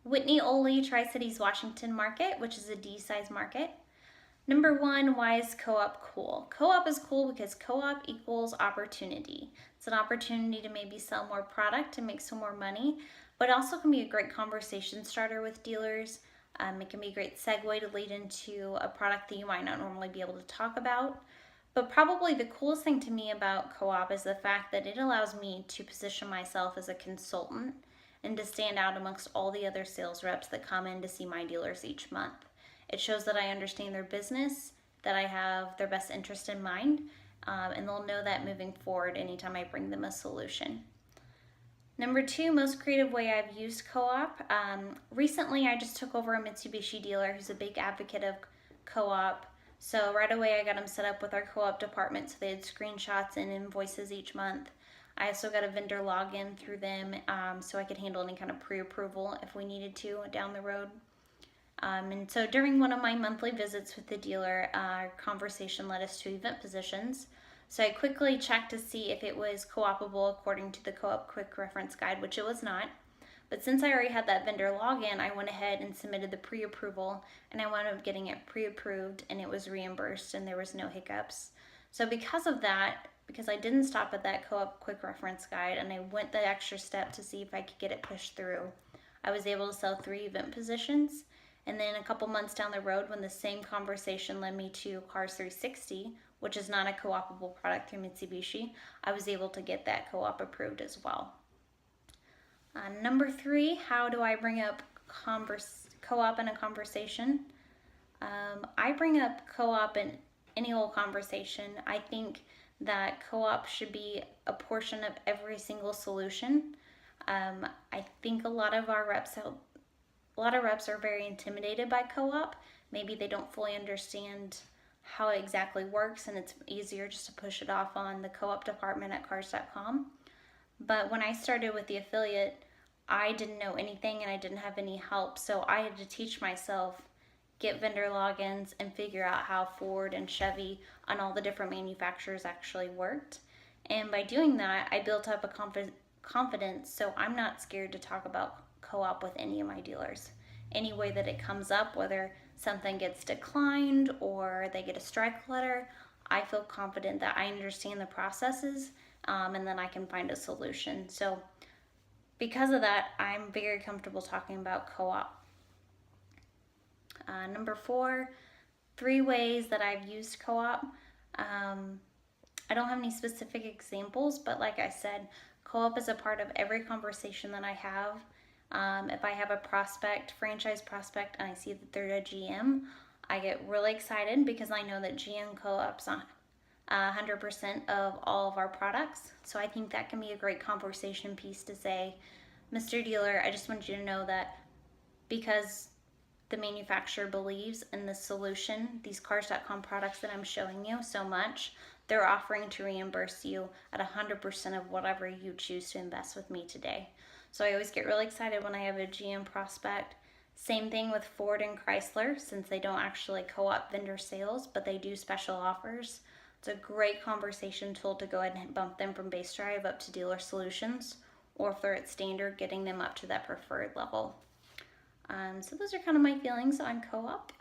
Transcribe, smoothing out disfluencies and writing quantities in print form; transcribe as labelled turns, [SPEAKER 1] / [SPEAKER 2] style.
[SPEAKER 1] Whitney-Ole Tri-Cities Washington market, which is a D-size market. Number one, why is co-op cool? Co-op is cool because co-op equals opportunity. It's an opportunity to maybe sell more product and make some more money, but it also can be a great conversation starter with dealers. It can be a great segue to lead into a product that you might not normally be able to talk about. But probably the coolest thing to me about co-op is the fact that it allows me to position myself as a consultant and to stand out amongst all the other sales reps that come in to see my dealers each month. It shows that I understand their business, that I have their best interest in mind, and they'll know that moving forward anytime I bring them a solution. Number two, most creative way I've used co-op. Recently, I just took over a Mitsubishi dealer who's a big advocate of co-op. So right away, I got them set up with our co-op department so they had screenshots and invoices each month. I also got a vendor login through them so I could handle any kind of pre-approval if we needed to down the road. And so during one of my monthly visits with the dealer, our conversation led us to event positions. So I quickly checked to see if it was co-opable according to the Co-op Quick Reference Guide, which it was not. But since I already had that vendor login, I went ahead and submitted the pre-approval, and I wound up getting it pre-approved, and it was reimbursed, and there was no hiccups. So because of that, because I didn't stop at that Co-op Quick Reference Guide, and I went the extra step to see if I could get it pushed through, I was able to sell 3 event positions. And then a couple months down the road, when the same conversation led me to Cars 360, which is not a co-opable product through Mitsubishi, I was able to get that co-op approved as well. Number 3, how do I bring up co-op in a conversation? I bring up co-op in any old conversation. I think that co-op should be a portion of every single solution. I think a lot of reps are very intimidated by co-op. Maybe they don't fully understand how it exactly works, and it's easier just to push it off on the co-op department at cars.com. But when I started with the affiliate, I didn't know anything and I didn't have any help, so I had to teach myself, get vendor logins, and figure out how Ford and Chevy on all the different manufacturers actually worked. And by doing that, I built up a confidence, so I'm not scared to talk about co-op with any of my dealers. Any way that it comes up, whether something gets declined or they get a strike letter, I feel confident that I understand the processes and then I can find a solution. So because of that, I'm very comfortable talking about co-op. Number 4, 3 ways that I've used co-op. I don't have any specific examples, but like I said, co-op is a part of every conversation that I have. If I have a franchise prospect, and I see that they're a GM, I get really excited because I know that GM co-ops on 100% of all of our products. So I think that can be a great conversation piece to say, Mr. Dealer, I just want you to know that because the manufacturer believes in the solution, these Cars.com products that I'm showing you so much, they're offering to reimburse you at 100% of whatever you choose to invest with me today. So I always get really excited when I have a GM prospect. Same thing with Ford and Chrysler, since they don't actually co-op vendor sales, but they do special offers. It's a great conversation tool to go ahead and bump them from base drive up to dealer solutions, or if they're at standard, getting them up to that preferred level. So those are kind of my feelings on co-op.